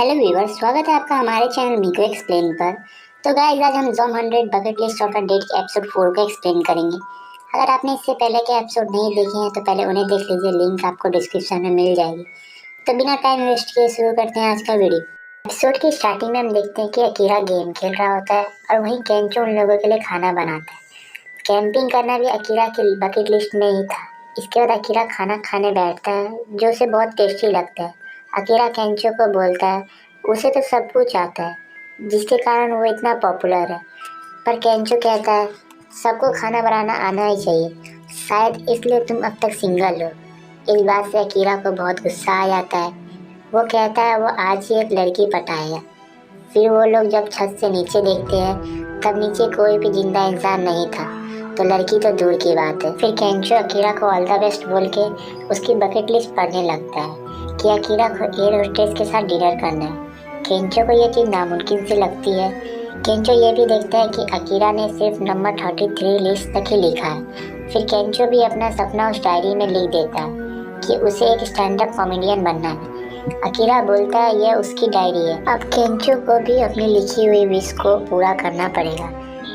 Hello viewers, स्वागत है आपका हमारे चैनल मीको एक्सप्लेन पर। तो गाइस, आज हम ज़ोम 100 बकेट लिस्ट ऑफ डेट के एपिसोड 4 को एक्सप्लेन करेंगे। अगर आपने इससे पहले के एपिसोड नहीं देखे हैं तो पहले उन्हें देख लीजिए, लिंक आपको डिस्क्रिप्शन में मिल जाएगी। तो बिना टाइम वेस्ट किए शुरू करते हैं आज का वीडियो। एपिसोड की स्टार्टिंग में हम देखते हैं कि अकीरा गेम खेल रहा होता है और वहीं केंचो उन लोगों के लिए खाना बनाता है। कैंपिंग करना भी अकीरा की बकेट लिस्ट में ही था। इसके बाद अकीरा खाना खाने बैठता है जो उसे बहुत टेस्टी लगता है। अकीरा केंचो को बोलता है उसे तो सब कुछ आता है जिसके कारण वो इतना पॉपुलर है, पर केंचो कहता है सबको खाना बनाना आना ही चाहिए, शायद इसलिए तुम अब तक सिंगल हो। इस बात से अकीरा को बहुत गुस्सा आ जाता है। वो कहता है वो आज ही एक लड़की पटाएगा। फिर वो लोग जब छत से नीचे देखते हैं तब नीचे कोई भी जिंदा इंसान नहीं था, तो लड़की तो दूर की बात है। फिर केंचो अकीरा को ऑल द बेस्ट बोल के उसकी बकेट लिस्ट पढ़ने लगता है कि अकीरा को एयर होस्टेस के साथ डिनर करना है। केंचो को यह चीज़ नामुमकिन सी लगती है। केंचो ये भी देखता है कि अकीरा ने सिर्फ नंबर 33 लिस्ट तक ही लिखा है। फिर केंचो भी अपना सपना उस डायरी में लिख देता है कि उसे एक स्टैंड अप कॉमेडियन बनना है। अकीरा बोलता है यह उसकी डायरी है, अब केंचो को भी अपनी लिखी हुई विश को पूरा करना पड़ेगा।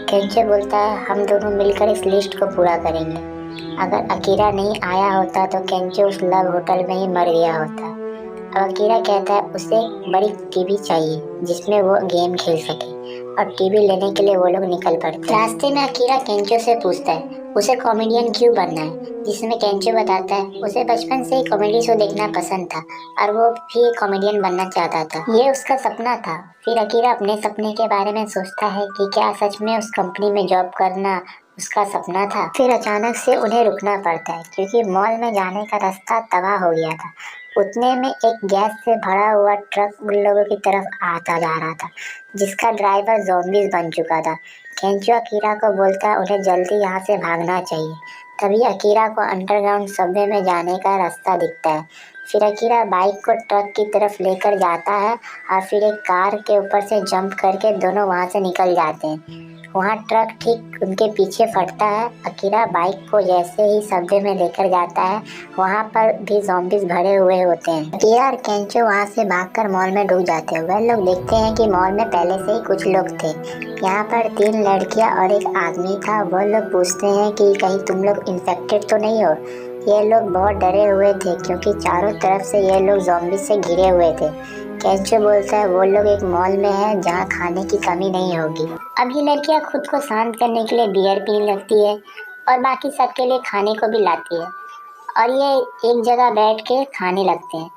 केंचो बोलता है हम दोनों मिलकर इस लिस्ट को पूरा करेंगे। अगर अकीरा नहीं आया होता तो केंचो उस लव होटल में ही मर गया होता। अब अकीरा कहता है उसे बड़ी टीवी चाहिए जिसमें वो गेम खेल सके, और टीवी लेने के लिए वो लोग निकल पड़ते हैं। रास्ते में अकीरा केंचो से पूछता है उसे कॉमेडियन क्यों बनना है, जिसमें केंचो बताता है उसे बचपन से ही कॉमेडी शो देखना पसंद था और वो भी कॉमेडियन बनना चाहता था, ये उसका सपना था। फिर अकीरा अपने सपने के बारे में सोचता है कि क्या सच में उस कंपनी में जॉब करना उसका सपना था। फिर अचानक से उन्हें रुकना पड़ता है क्योंकि मॉल में जाने का रास्ता तबाह हो गया था। उतने में एक गैस से भरा हुआ ट्रक उन लोगों की तरफ आता जा रहा था जिसका ड्राइवर ज़ॉम्बीज बन चुका था। केंचो अकीरा को बोलता है उन्हें जल्दी यहाँ से भागना चाहिए। तभी अकीरा को अंडरग्राउंड सबवे में जाने का रास्ता दिखता है। फिर अकीरा बाइक को ट्रक की तरफ लेकर जाता है और फिर एक कार के ऊपर से जंप करके दोनों वहाँ से निकल जाते हैं। वहाँ ट्रक ठीक उनके पीछे फटता है। अकीरा बाइक को जैसे ही सबवे में लेकर जाता है वहाँ पर भी ज़ॉम्बीज भरे हुए होते हैं। अकीरा और केंचो वहाँ से भागकर मॉल में डूब जाते हैं। वह लोग देखते हैं कि मॉल में पहले से ही कुछ लोग थे। यहाँ पर 3 लड़कियाँ और एक आदमी था। वो लोग पूछते हैं कि कहीं तुम लोग इन्फेक्टेड तो नहीं हो। ये लोग बहुत डरे हुए थे क्योंकि चारों तरफ से ये लोग ज़ॉम्बी से घिरे हुए थे। केंचो बोलता है वो लोग एक मॉल में है जहाँ खाने की कमी नहीं होगी। अब ये लड़कियाँ खुद को शांत करने के लिए बियर पीने लगती है और बाकी सबके लिए खाने को भी लाती है और ये एक जगह बैठ के खाने लगते हैं।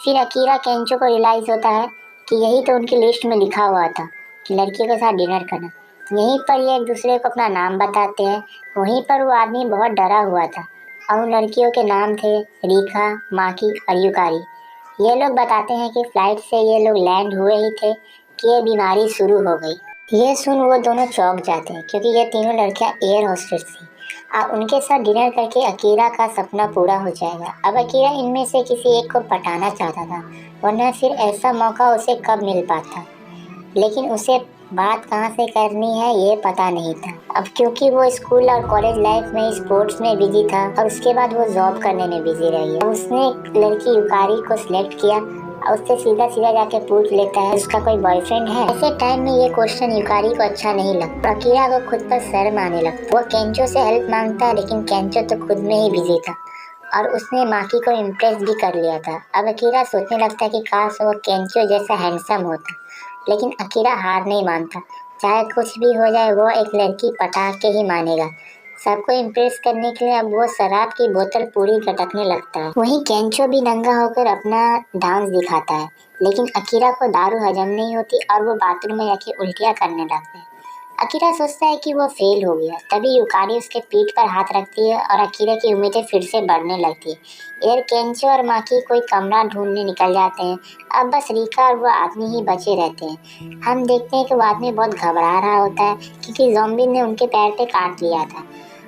फिर अकीरा केंचो को रियलाइज़ होता है कि यही तो उनकी लिस्ट में लिखा हुआ था कि लड़कियों के साथ डिनर करना। यहीं पर ये एक दूसरे को अपना नाम बताते हैं। वहीं पर वो आदमी बहुत डरा हुआ था और उन लड़कियों के नाम थे रिका, माकी और युकारी। ये लोग बताते हैं कि फ्लाइट से ये लोग लैंड हुए ही थे कि ये बीमारी शुरू हो गई। ये सुन वो दोनों चौंक जाते हैं क्योंकि ये तीनों लड़कियां एयर होस्टेस थी और उनके साथ डिनर करके अकीरा का सपना पूरा हो जाएगा। अब अकीरा इनमें से किसी एक को पटाना चाहता था, वरना फिर ऐसा मौका उसे कब मिल पाता, लेकिन उसे बात कहाँ से करनी है ये पता नहीं था। अब क्योंकि वो स्कूल और कॉलेज लाइफ में स्पोर्ट्स में बिजी था और उसके बाद वो जॉब करने में बिजी रही है। उसने एक लड़की युकारी को सिलेक्ट किया और उससे सीधा सीधा जाके पूछ लेता है उसका कोई बॉयफ्रेंड है। ऐसे टाइम में ये क्वेश्चन युकारी को अच्छा नहीं लगता। अकीरा को खुद पर शर्म आने लगता। वो केंचो से हेल्प मांगता है लेकिन केंचो तो खुद में ही बिजी था और उसने माकी को इम्प्रेस भी कर लिया था। अब अकीरा सोचने लगता है कि काश वो केंचो जैसा हैंडसम होता, लेकिन अकीरा हार नहीं मानता। चाहे कुछ भी हो जाए वो एक लड़की पटा के ही मानेगा। सबको इम्प्रेस करने के लिए अब वो शराब की बोतल पूरी गटकने लगता है। वहीं केंचो भी नंगा होकर अपना डांस दिखाता है, लेकिन अकीरा को दारू हजम नहीं होती और वो बाथरूम में जाके उल्टियाँ करने लगता है। अकीरा सोचता है कि वो फेल हो गया। तभी युकारी उसके पीठ पर हाथ रखती है और अकीरा की उम्मीदें फिर से बढ़ने लगती है। एयर केंचो और माकी कोई कमरा ढूंढने निकल जाते हैं। अब बस रिका और वो आदमी ही बचे रहते हैं। हम देखते हैं कि वो आदमी बहुत घबरा रहा होता है क्योंकि ज़ॉम्बी ने उनके पैर पे काट लिया था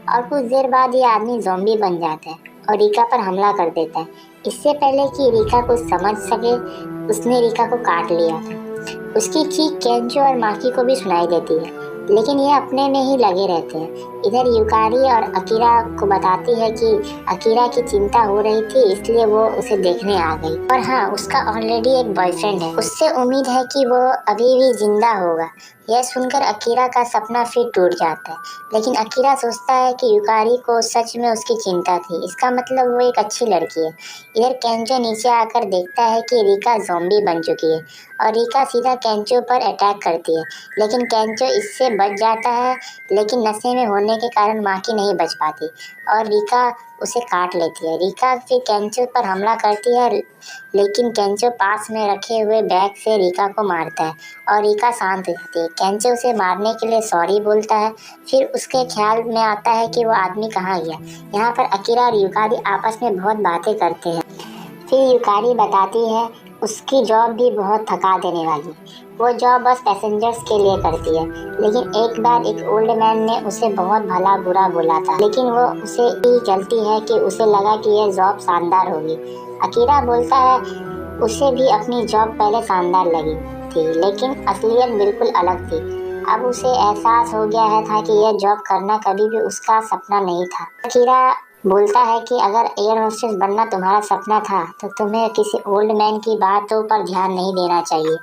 और कुछ देर बाद ये आदमी ज़ॉम्बी बन जाता है और रिका पर हमला कर देता है। इससे पहले कि रिका कुछ समझ सके उसने रिका को काट लिया था। उसकी चीख केंचो और माकी को भी सुनाई देती है, लेकिन ये अपने में ही लगे रहते हैं। इधर यूकारी और अकीरा को बताती है कि अकीरा की चिंता हो रही थी, इसलिए वो उसे देखने आ गई। और हाँ, उसका ऑलरेडी एक बॉयफ्रेंड है, उससे उम्मीद है कि वो अभी भी जिंदा होगा। यह सुनकर अकीरा का सपना फिर टूट जाता है, लेकिन अकीरा सोचता है कि यूकारी को सच में उसकी चिंता थी, इसका मतलब वो एक अच्छी लड़की है। इधर केंचो नीचे आकर देखता है कि रिका ज़ॉम्बी बन चुकी है और रिका सीधा केंचो पर अटैक करती है, लेकिन केंचो इससे बच जाता है। लेकिन नशे में होने के कारण माकी नहीं बच पाती और रिका उसे काट लेती है। रिका फिर केंचो पर हमला करती है, लेकिन केंचो पास में रखे हुए बैग से रिका को मारता है और रिका शांत हो जाती है। केंचो उसे मारने के लिए सॉरी बोलता है। फिर उसके ख्याल में आता है कि वो आदमी कहाँ गया। यहाँ पर अकीरा और यूकारी आपस में बहुत बातें करते हैं। फिर यूकारी बताती है उसकी जॉब भी बहुत थका देने वाली। वो जॉब बस पैसेंजर्स के लिए करती है, लेकिन एक बार एक ओल्ड मैन ने उसे बहुत भला बुरा बोला था, लेकिन वो उसे ही चलती है कि उसे लगा कि यह जॉब शानदार होगी। अकीरा बोलता है उसे भी अपनी जॉब पहले शानदार लगी थी, लेकिन असलियत बिल्कुल अलग थी। अब उसे एहसास हो गया है था कि यह जॉब करना कभी भी उसका सपना नहीं था। अकीरा बोलता है कि अगर एयर होस्टेस बनना तुम्हारा सपना था तो तुम्हें किसी ओल्ड मैन की बातों पर ध्यान नहीं देना चाहिए।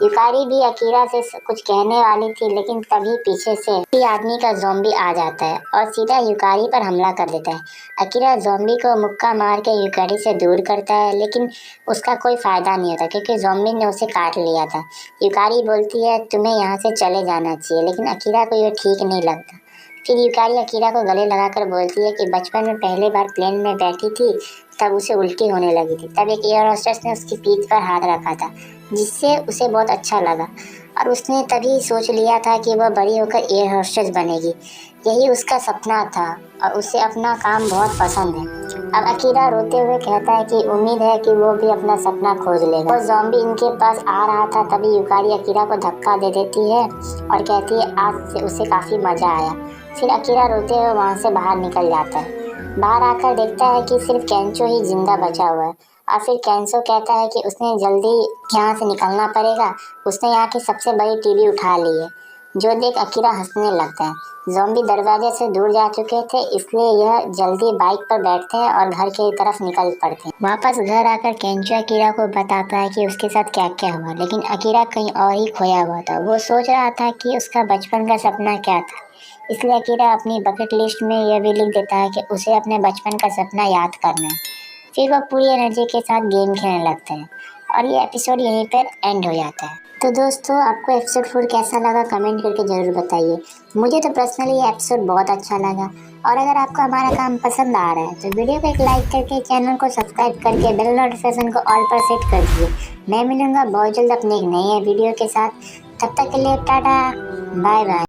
यूकारी भी अकीरा से कुछ कहने वाली थी, लेकिन तभी पीछे से ही आदमी का ज़ॉम्बी आ जाता है और सीधा यूकारी पर हमला कर देता है। अकीरा ज़ॉम्बी को मुक्का मार के यूकारी से दूर करता है, लेकिन उसका कोई फ़ायदा नहीं होता क्योंकि ज़ॉम्बी ने उसे काट लिया था। यूकारी बोलती है तुम्हें यहाँ से चले जाना चाहिए, लेकिन अकीरा को यह ठीक नहीं लगता। फिर यूकारी अकीरा को गले लगाकर बोलती है कि बचपन में पहली बार प्लेन में बैठी थी तब उसे उल्टी होने लगी थी। तब एक एयर होस्टेस ने उसकी पीठ पर हाथ रखा था, जिससे उसे बहुत अच्छा लगा और उसने तभी सोच लिया था कि वह बड़ी होकर एयर होस्टेस बनेगी। यही उसका सपना था और उसे अपना काम बहुत पसंद है। अब अकीरा रोते हुए कहता है कि उम्मीद है कि वो भी अपना सपना खोज लेगा। और ज़ॉम्बी इनके पास आ रहा था, तभी यूकारी अकीरा को धक्का दे देती है और कहती है आज से उसे काफ़ी मज़ा आया। फिर अकीरा रोते हुए वहाँ से बाहर निकल जाता है। बाहर आकर देखता है कि सिर्फ केंचो ही जिंदा बचा हुआ है और फिर केंचो कहता है कि उसने जल्दी यहाँ से निकलना पड़ेगा। उसने यहाँ की सबसे बड़ी टीवी उठा ली है, जो देख अकीरा हंसने लगता है। ज़ॉम्बी दरवाजे से दूर जा चुके थे, इसलिए यह जल्दी बाइक पर बैठते हैं और घर की तरफ निकल पड़ते हैं। वापस घर आकर केंचो अकीरा को बताता है कि उसके साथ क्या क्या हुआ, लेकिन अकीरा कहीं और ही खोया हुआ था। वो सोच रहा था कि उसका बचपन का सपना क्या था, इसलिए अकीरा अपनी बकेट लिस्ट में यह भी लिख देता है कि उसे अपने बचपन का सपना याद करना है। फिर वह पूरी एनर्जी के साथ गेम खेलने लगता है और ये एपिसोड यहीं पर एंड हो जाता है। तो दोस्तों, आपको एपिसोड 4 कैसा लगा कमेंट करके ज़रूर बताइए। मुझे तो पर्सनली ये एपिसोड बहुत अच्छा लगा और अगर आपको हमारा काम पसंद आ रहा है तो वीडियो को एक लाइक करके चैनल को सब्सक्राइब करके बेल नोटिफिकेशन को ऑल पर सेट कर दीजिए। मैं मिलूँगा बहुत जल्द अपने एक नए वीडियो के साथ। तब तक के लिए टाटा, बाय बाय।